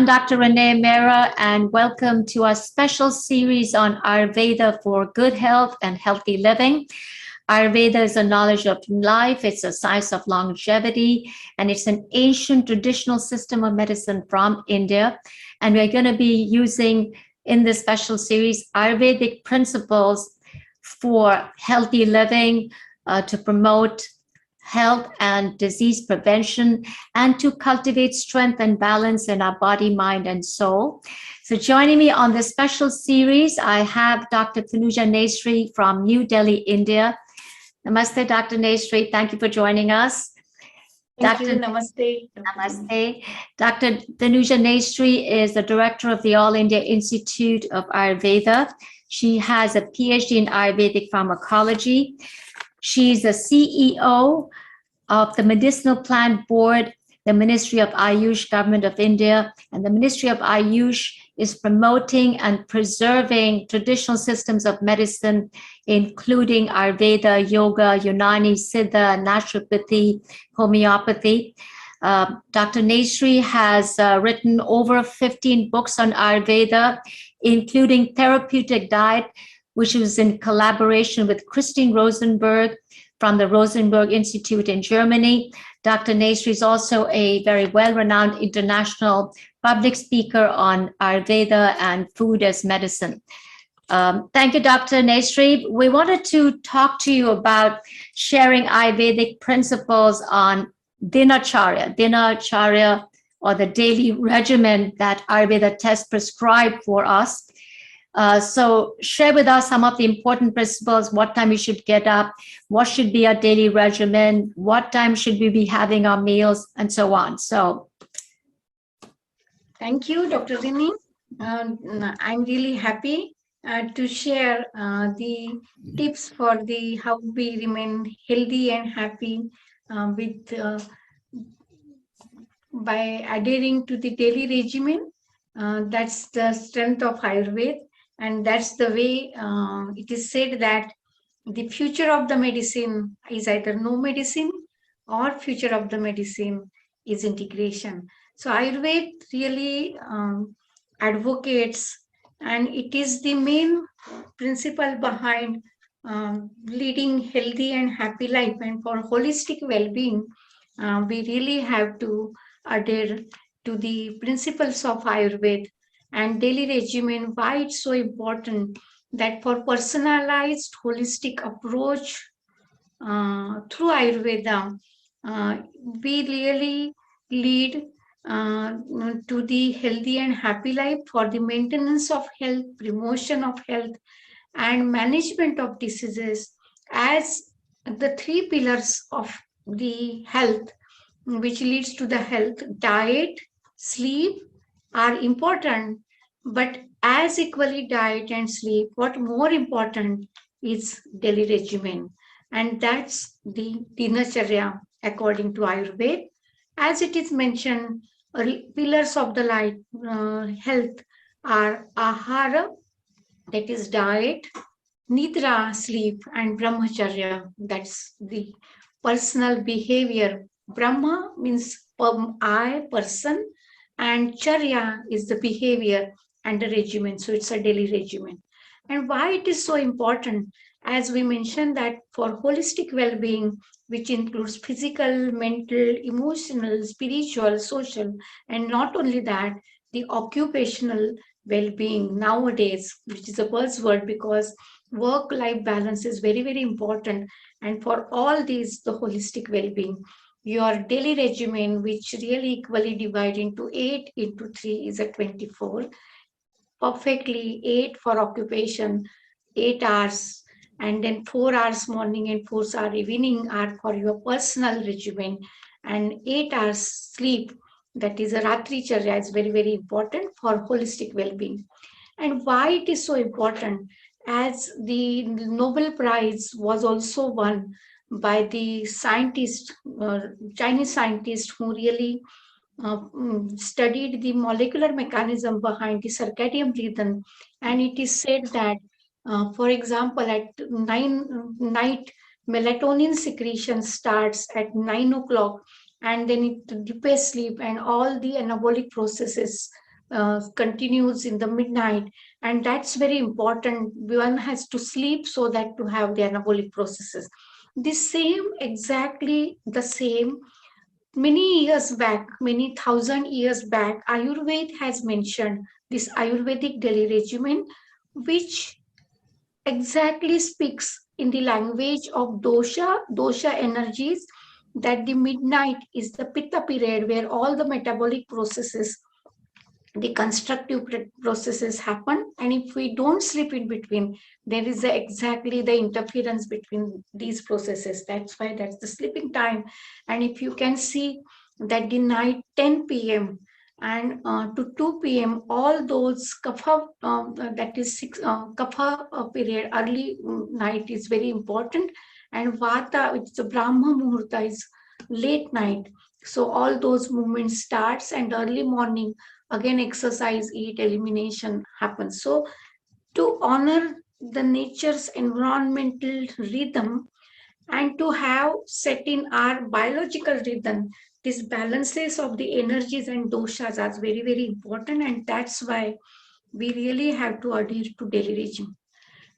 Dr. Renee Mehrra, and welcome to our special series on Ayurveda for good health and healthy living. Ayurveda is a knowledge of life, it's a science of longevity, and it's an ancient traditional system of medicine from India. And we're going to be using in this special series Ayurvedic principles for healthy living, to promote health and disease prevention, and to cultivate strength and balance in our body, mind, and soul. So joining me on this special series, I have Dr. Tanuja Nesari from New Delhi, India. Namaste, Dr. Nesari. Thank you for joining us. Thank you. Namaste. Namaste. Dr. Tanuja Nesari is the director of the All India Institute of Ayurveda. She has a PhD in Ayurvedic pharmacology. She's the CEO of the Medicinal Plant Board, the Ministry of AYUSH, Government of India, and the Ministry of AYUSH is promoting and preserving traditional systems of medicine, including Ayurveda, Yoga, Unani, Siddha, Naturopathy, Homeopathy. Dr. Nesari has written over 15 books on Ayurveda, including Therapeutic Diet, which was in collaboration with Christine Rosenberg from the Rosenberg Institute in Germany. Dr. Nesari is also a very well-renowned international public speaker on Ayurveda and food as medicine. Thank you, Dr. Nesari. We wanted to talk to you about sharing Ayurvedic principles on Dinacharya, or the daily regimen that Ayurveda tests prescribe for us. So share with us some of the important principles, what time we should get up, what should be our daily regimen, what time should we be having our meals, and so on. So, thank you, Dr. Renee. I'm really happy to share the tips for the how we remain healthy and happy by adhering to the daily regimen. That's the strength of Ayurveda. And that's the way it is said that the future of the medicine is either no medicine or future of the medicine is integration. So Ayurveda really advocates, and it is the main principle behind leading healthy and happy life. And for holistic well-being, we really have to adhere to the principles of Ayurveda and daily regimen. Why it's so important that for personalized holistic approach through Ayurveda, we really lead to the healthy and happy life for the maintenance of health, promotion of health, and management of diseases as the three pillars of the health, which leads to the health. Diet, sleep are important, but as equally diet and sleep, what more important is daily regimen. And that's the Dinacharya according to Ayurveda. As it is mentioned, pillars of the life, health are ahara, that is diet, Nidra, sleep, and brahmacharya, that's the personal behavior. Brahma means I, person, and charya is the behavior and the regimen. So it's a daily regimen. And why it is so important, as we mentioned, that for holistic well-being, which includes physical, mental, emotional, spiritual, social, and not only that, the occupational well-being nowadays, which is a buzzword because work-life balance is very, very important. And for all these, the holistic well-being, your daily regimen, which really equally divide into 8 into 3 is a 24, perfectly 8 for occupation, 8 hours, and then 4 hours morning and 4 hours evening are for your personal regimen, and 8 hours sleep, that is a Ratri Charya, is very, very important for holistic well-being. And why it is so important, as the Nobel Prize was also won by the scientist, Chinese scientist who really studied the molecular mechanism behind the circadian rhythm. And it is said that, for example, at night, melatonin secretion starts at 9 o'clock, and then it deeps sleep, and all the anabolic processes continues in the midnight, and that's very important. One has to sleep so that to have the anabolic processes. The same, exactly the same, many years back, many thousand years back, Ayurveda has mentioned this Ayurvedic daily regimen, which exactly speaks in the language of dosha energies, that the midnight is the pitta period where all the metabolic processes, the constructive processes happen, and if we don't sleep in between, there is exactly the interference between these processes. That's why that's the sleeping time. And if you can see that the night 10 p.m. and to 2 p.m, all those kapha, that is six kapha period, early night is very important, and vata, which is the brahma muhurta, is late night. So all those movements starts, and early morning again exercise, eat, elimination happens. So to honor the nature's environmental rhythm, and to have set in our biological rhythm, this balances of the energies and doshas are very, very important, and that's why we really have to adhere to daily regime.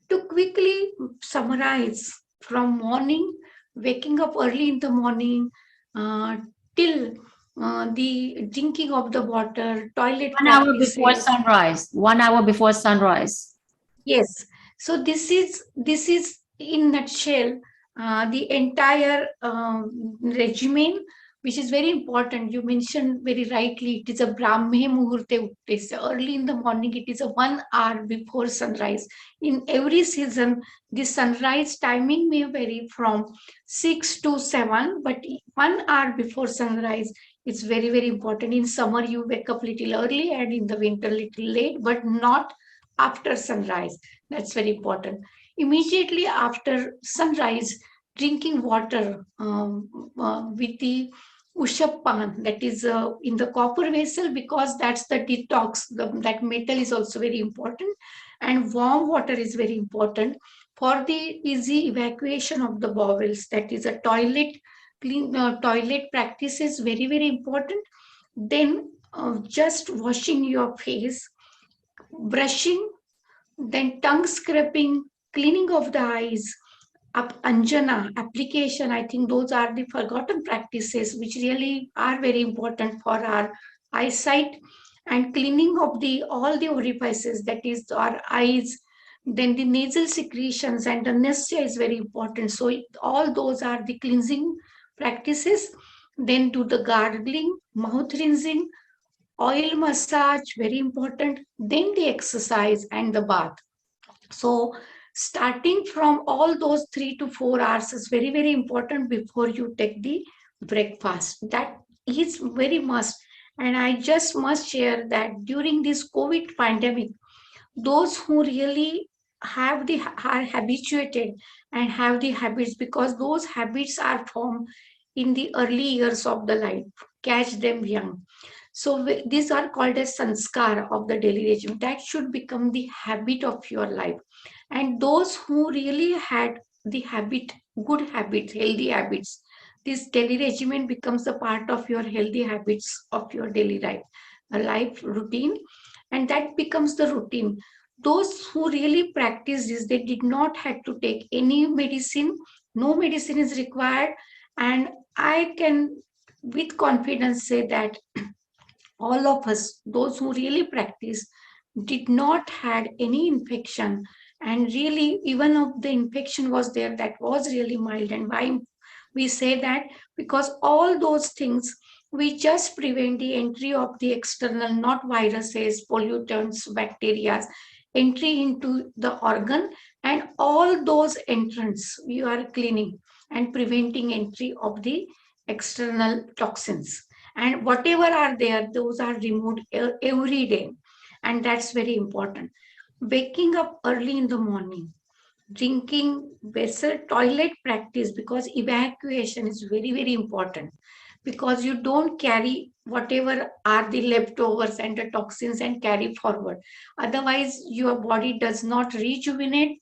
To quickly summarize, from morning, waking up early in the morning, uh, till the drinking of the water, toilet 1 hour before practices. sunrise. 1 hour before sunrise. Yes. So this is in nutshell the entire regimen, which is very important. You mentioned very rightly, it is a Brahme Muhurte Utte. Early in the morning, it is a 1 hour before sunrise. In every season, the sunrise timing may vary from 6 to 7, but 1 hour before sunrise is very, very important. In summer, you wake up little early, and in the winter, little late, but not after sunrise. That's very important. Immediately after sunrise, drinking water with the Ushappan, that is in the copper vessel, because that's the detox. That metal is also very important, and warm water is very important for the easy evacuation of the bowels. That is a toilet clean toilet practice is very, very important. Then just washing your face, brushing, then tongue scraping, cleaning of the eyes, anjana, application. I think those are the forgotten practices which really are very important for our eyesight, and cleaning of the all the orifices, that is our eyes, then the nasal secretions, and the nasya is very important. So all those are the cleansing practices. Then do the gargling, mouth rinsing, oil massage, very important, then the exercise and the bath. So starting from all those 3 to 4 hours is very, very important before you take the breakfast. That is very must. And I just must share that during this COVID pandemic, those who really have the are habituated and have the habits, because those habits are formed in the early years of the life, catch them young. So these are called as sanskar of the daily regime. That should become the habit of your life. And those who really had the habit, good habits, healthy habits, this daily regimen becomes a part of your healthy habits of your daily life, a life routine, and that becomes the routine. Those who really practice this, they did not have to take any medicine, no medicine is required, and I can with confidence say that all of us, those who really practice, did not had any infection, and really even if the infection was there, that was really mild. And why we say that? Because all those things, we just prevent the entry of the external, not viruses, pollutants, bacteria, entry into the organ, and all those entrants you are cleaning and preventing entry of the external toxins, and whatever are there, those are removed every day, and that's very important. Waking up early in the morning, drinking vessel toilet practice, because evacuation is very, very important, because you don't carry whatever are the leftovers and the toxins and carry forward, otherwise your body does not rejuvenate,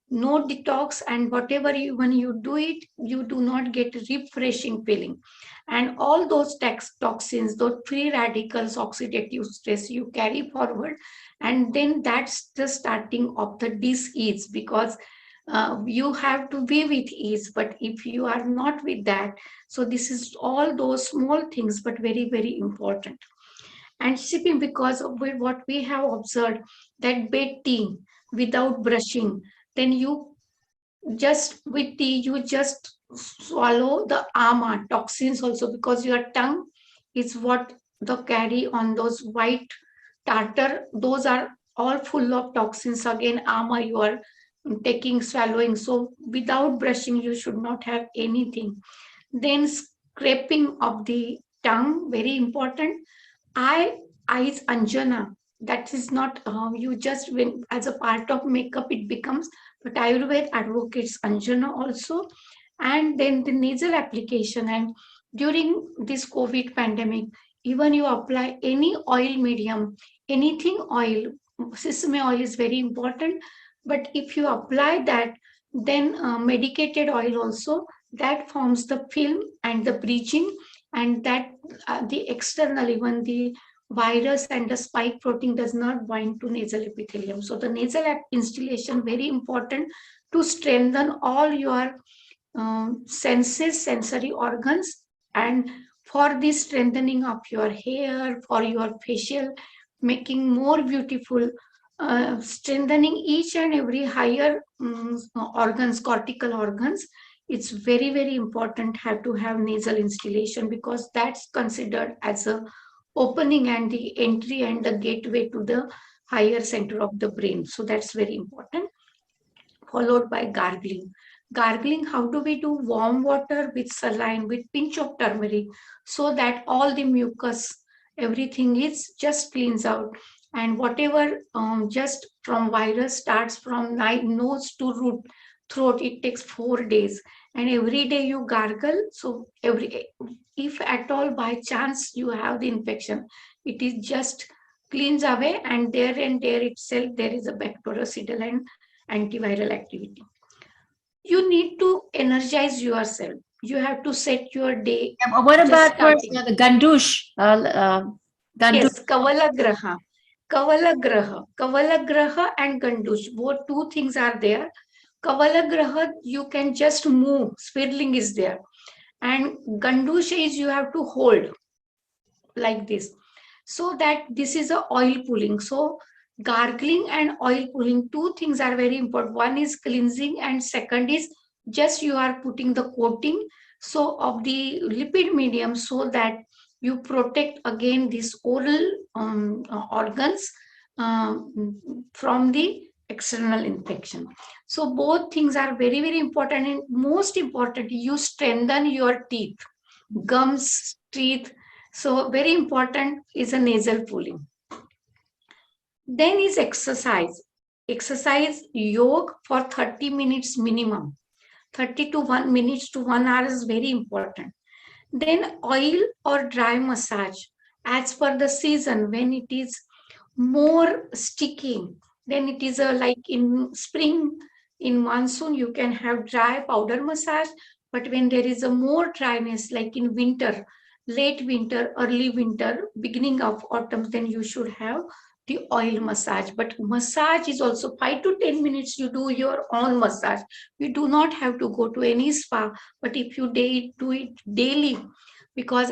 no detox, and whatever when you do it, you do not get refreshing feeling. And all those toxins, those free radicals, oxidative stress you carry forward, and then that's the starting of the disease, because you have to be with ease. But if you are not with that, so this is all those small things, but very, very important. And sipping, because of what we have observed, that bed tea without brushing, then you just with tea, you just swallow the ama toxins also, because your tongue is what the carry on those white tartar, those are all full of toxins. Again, ama you are taking, swallowing. So without brushing, you should not have anything. Then scraping of the tongue, very important. Eyes anjana, that is not you just, when as a part of makeup it becomes, but Ayurveda advocates anjana also. And then the nasal application. And during this COVID pandemic, even you apply any oil medium, anything oil, sesame oil is very important. But if you apply that, then medicated oil also, that forms the film and the breaching, and that the external, even the virus and the spike protein does not bind to nasal epithelium. So the nasal installation, very important to strengthen all your senses, sensory organs, and for the strengthening of your hair, for your facial, making more beautiful, strengthening each and every higher organs, cortical organs. It's very, very important have to have nasal installation, because that's considered as a opening and the entry and the gateway to the higher center of the brain. So that's very important. Followed by gargling. Gargling, how do we do? Warm water with saline, with pinch of turmeric, so that all the mucus, everything is just cleans out. And whatever just from virus starts from nose to root, throat, it takes 4 days. And every day you gargle. So if at all by chance you have the infection, it is just cleans away, and there itself there is a bactericidal and antiviral activity. You need to energize yourself. You have to set your day. What about starting. the Gandush? Yes, Kavalagraha. Kavalagraha and Gandush, both two things are there. Kavalagraha, you can just move, swirling is there. And Gandusha is you have to hold like this. So that this is a oil pulling. So gargling and oil pulling, two things are very important. One is cleansing, and second is just you are putting the coating so of the lipid medium, so that you protect again these oral organs from the external infection. So both things are very, very important. And most important, you strengthen your teeth, gums, teeth. So very important is a nasal pulling. Then is exercise. Exercise yoga for 30 minutes minimum. 30 to 1 minutes to 1 hour is very important. Then oil or dry massage as per the season. When it is more sticky, then it is like in spring, in monsoon, you can have dry powder massage. But when there is a more dryness, like in winter, late winter, early winter, beginning of autumn, then you should have the oil massage. But massage is also 5 to 10 minutes. You do your own massage. You do not have to go to any spa. But if you do it daily, because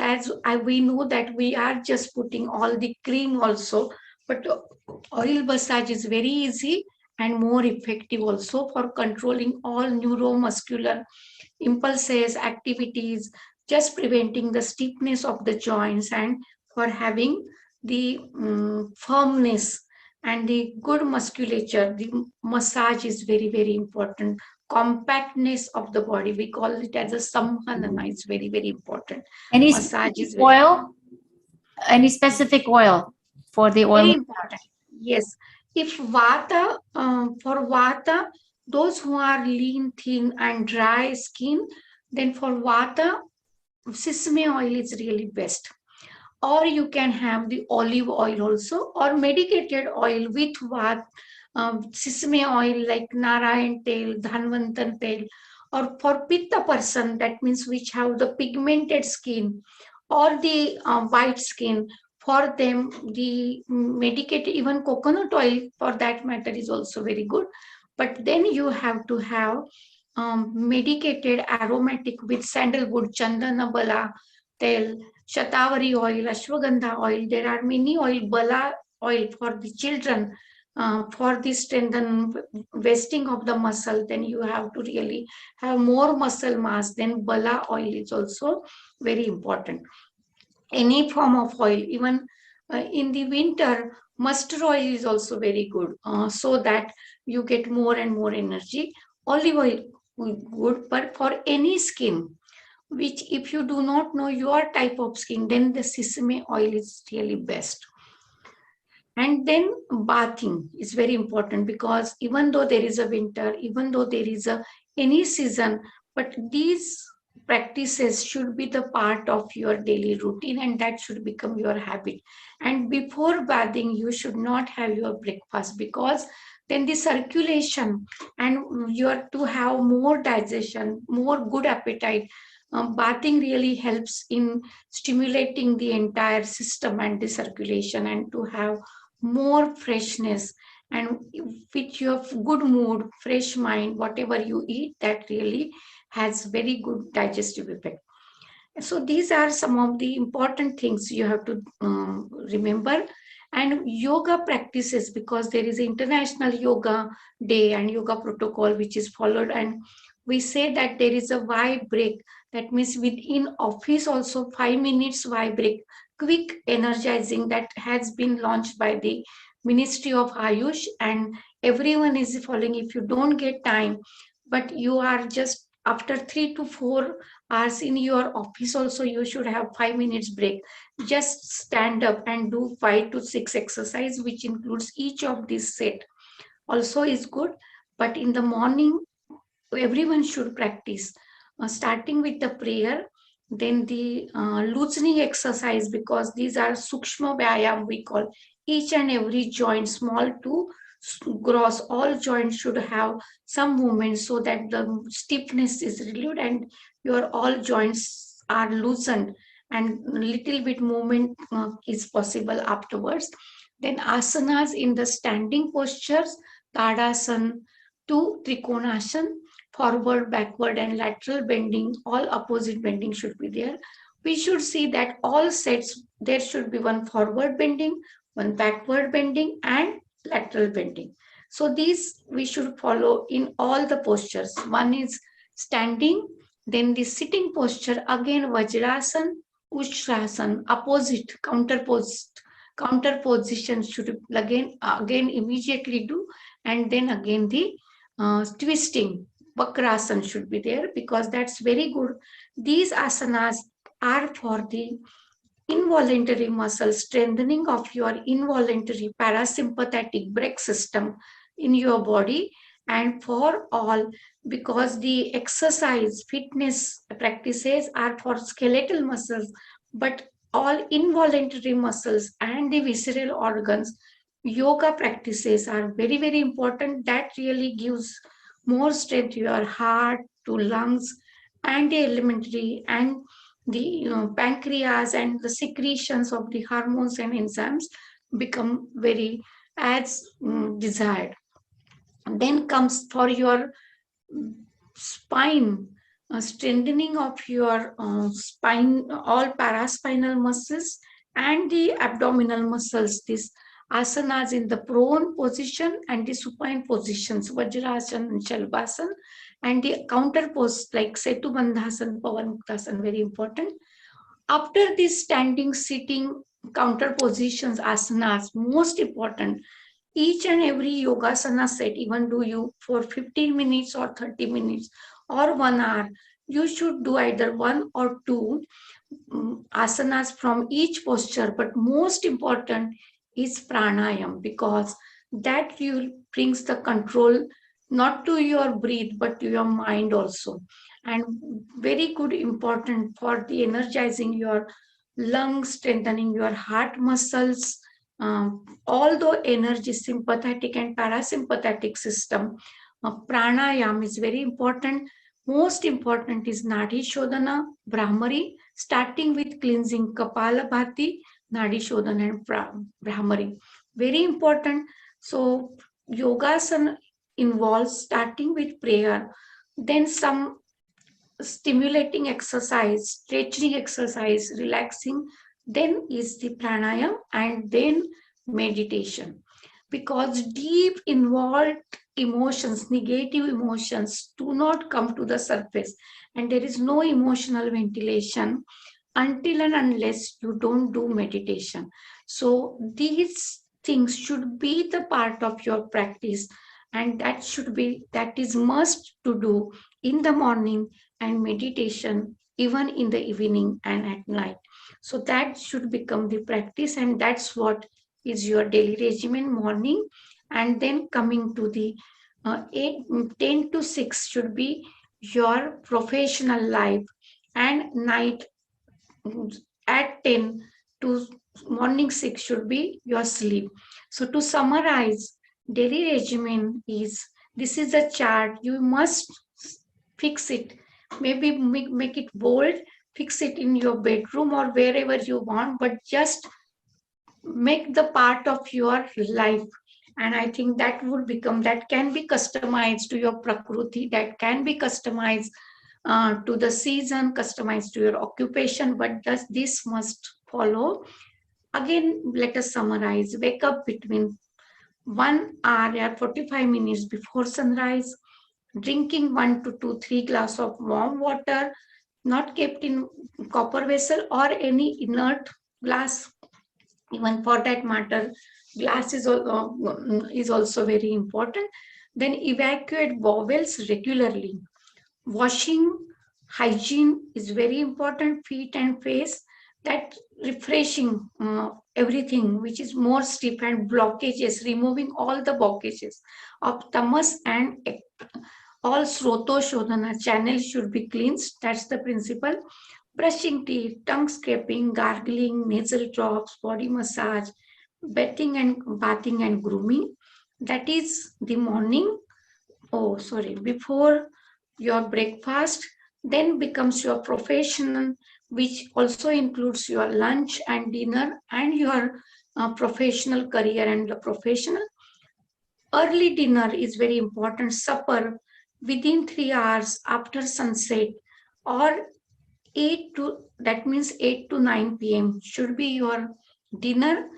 we know that we are just putting all the cream also, but oil massage is very easy and more effective also for controlling all neuromuscular impulses, activities, just preventing the stiffness of the joints, and for having the firmness and the good musculature. The massage is very, very important. Compactness of the body, we call it as a samhanana. It's very, very important. Any massage is specific oil? Any specific oil for the oil? Very important. Yes. If vata, for vata, those who are lean, thin, and dry skin, then for vata, sesame oil is really best. Or you can have the olive oil also, or medicated oil with sesame oil like Narayan tail, Dhanvantan tail, or for pitta person, that means which have the pigmented skin or the white skin, for them the medicated, even coconut oil for that matter is also very good. But then you have to have medicated aromatic with sandalwood, chandana bala, tel, shatavari oil, ashwagandha oil. There are many oil, bala oil for the children, for the strengthen wasting of the muscle. Then you have to really have more muscle mass. Then bala oil is also very important. Any form of oil, even in the winter, mustard oil is also very good, so that you get more and more energy. Olive oil good, but for any skin, which if you do not know your type of skin, then the sesame oil is really best. And then bathing is very important, because even though there is a winter, even though there is a any season, but these practices should be the part of your daily routine, and that should become your habit. And before bathing, you should not have your breakfast, because then the circulation, and you are to have more digestion, more good appetite. Bathing really helps in stimulating the entire system and the circulation, and to have more freshness, and with your good mood, fresh mind, whatever you eat, that really has very good digestive effect. So these are some of the important things you have to remember. And yoga practices, because there is International Yoga Day and yoga protocol which is followed, and we say that there is a Y break. That means within office also 5 minutes Y break, quick energizing, that has been launched by the Ministry of AYUSH, and everyone is following. If you don't get time, but you are just after 3 to 4 hours in your office also, you should have 5 minutes break. Just stand up and do 5 to 6 exercise, which includes each of these set also is good. But in the morning, everyone should practice, starting with the prayer, then the loosening exercise, because these are sukshma vyayam we call. Each and every joint, small to gross, all joints should have some movement, so that the stiffness is relieved and your all joints are loosened, and little bit movement is possible afterwards. Then asanas in the standing postures, tadasana to trikonasana, forward, backward, and lateral bending, all opposite bending should be there. We should see that all sets, there should be one forward bending, one backward bending, and lateral bending. So these we should follow in all the postures. One is standing, then the sitting posture, again Vajrasana, Ustrasana, opposite, counter position should again immediately do, and then again the twisting, Vakrasana should be there, because that's very good. These asanas are for the involuntary muscle strengthening of your involuntary parasympathetic brake system in your body, and for all, because the exercise fitness practices are for skeletal muscles, but all involuntary muscles and the visceral organs, yoga practices are very very important. That really gives more strength to your heart, to lungs, and the elementary, and the pancreas, and the secretions of the hormones and enzymes become very as desired. And then comes for your spine, strengthening of your spine, all paraspinal muscles and the abdominal muscles. This asanas in the prone position and the supine positions, Vajrasana and Shalvasana, and the counter pose like Setubandhasana, Pavanmuktasana, very important. After this standing, sitting, counter positions, asanas, most important, each and every yogasana set, even do you for 15 minutes or 30 minutes or 1 hour, you should do either one or two asanas from each posture. But most important is pranayama, because that you brings the control not to your breath but to your mind also, and very good important for the energizing your lungs, strengthening your heart muscles, although energy, sympathetic and parasympathetic system, pranayama is very important. Most important is Nadi Shodhana, Brahmari, starting with cleansing Kapalabhati, Nadi Shodhana and Brahmari. Very important. So Yogasana involves starting with prayer, then some stimulating exercise, stretching exercise, relaxing, then is the pranayama, and then meditation. Because deep involved emotions, negative emotions, do not come to the surface, and there is no emotional ventilation until and unless you don't do meditation. So these things should be the part of your practice, and that is must to do in the morning, and meditation even in the evening and at night. So that should become the practice, and that's what is your daily regimen morning. And then coming to the 10 to 6 should be your professional life, and night at 10 to morning 6 should be your sleep. So to summarize, daily regimen is, this is a chart, you must fix it, maybe make it bold, fix it in your bedroom or wherever you want, but just make the part of your life. And I think that would become, that can be customized to your prakriti, that can be customized to the season, customized to your occupation, but this must follow. Again, let us summarize. Wake up between 1 hour or 45 minutes before sunrise, drinking 1 to 2, 3 glass of warm water, not kept in copper vessel or any inert glass. Even for that matter, glass is also very important. Then evacuate bowels regularly. Washing, hygiene is very important, feet and face, that refreshing everything which is more stiff and blockages, removing all the blockages of tamas, and all sroto shodhana channels should be cleansed. That's the principle. Brushing teeth, tongue scraping, gargling, nasal drops, body massage, bathing and grooming. That is the morning. Oh, sorry, before your breakfast, then becomes your professional, which also includes your lunch and dinner and your professional career and the professional. Early dinner is very important. Supper within 3 hours after sunset, or 8 to, that means 8 to 9 p.m. should be your dinner,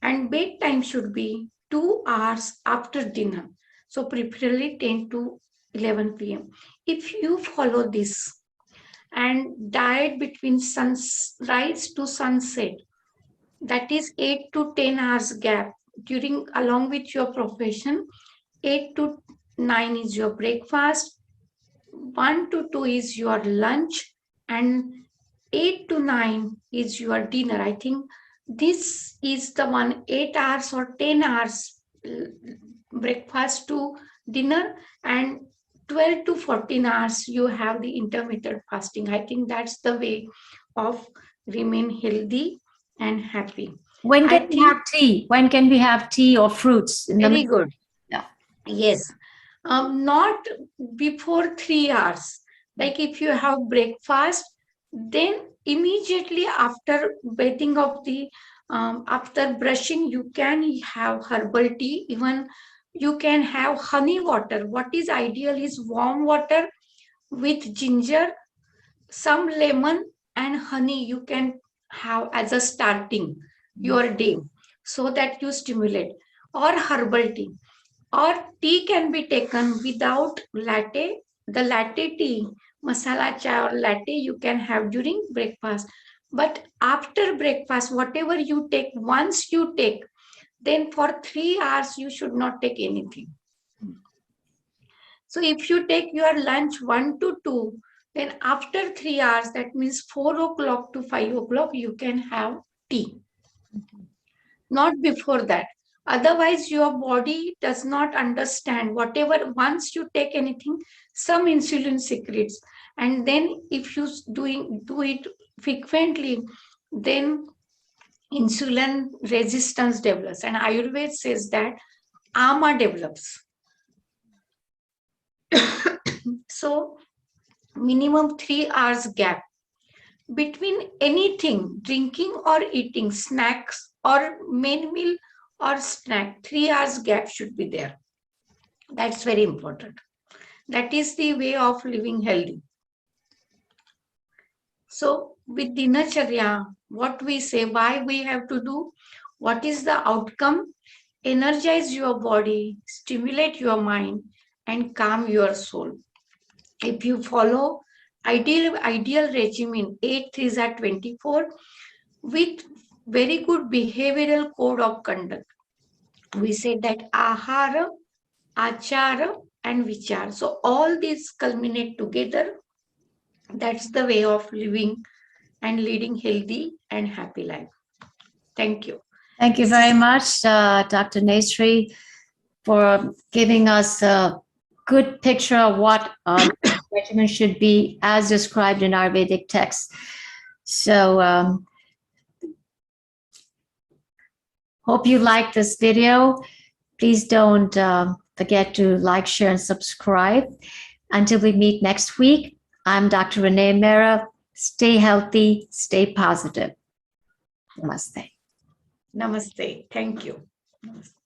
and bedtime should be 2 hours after dinner. So preferably 10 to 11 p.m. If you follow this and diet between sunrise to sunset, that is 8 to 10 hours gap during, along with your profession, 8 to 9 is your breakfast, 1 to 2 is your lunch, and 8 to 9 is your dinner. I think this is the one, 8 hours or 10 hours breakfast to dinner, and 12 to 14 hours you have the intermittent fasting. I think that's the way of remain healthy and happy. When can we have tea? When can we have tea or fruits? Very good. Yeah. Yes. Not before 3 hours. Like if you have breakfast, then immediately after bathing of the, after brushing, you can have herbal tea. Even you can have honey water. What is ideal is warm water with ginger, some lemon and honey. You can have as a starting your day, so that you stimulate, or herbal tea, or tea can be taken without latte. The latte tea, masala chai or latte, you can have during breakfast. But after breakfast, whatever you take, once you take, then for 3 hours you should not take anything. So if you take your lunch 1 to 2, then after 3 hours, that means 4 o'clock to 5 o'clock, you can have tea. Not before that. Otherwise, your body does not understand. Whatever, once you take anything, some insulin secretes. And then if you do it frequently, then insulin resistance develops, and Ayurveda says that ama develops. So minimum 3 hours gap between anything, drinking or eating, snacks or main meal or snack, 3 hours gap should be there. That's very important. That is the way of living healthy. So with Dinacharya, what we say, why we have to do, what is the outcome? Energize your body, stimulate your mind, and calm your soul. If you follow ideal regimen, 8 3s are 24, with very good behavioral code of conduct. We say that ahara, achara, and vichar. So all these culminate together. That's the way of living and leading healthy and happy life. Thank you. Thank you very much, Dr. Nesari, for giving us a good picture of what regimen should be as described in our Vedic texts. So hope you like this video. Please don't forget to like, share, and subscribe. Until we meet next week, I'm Dr. Renee Mehrra. Stay healthy, stay positive. Namaste. Namaste. Thank you. Namaste.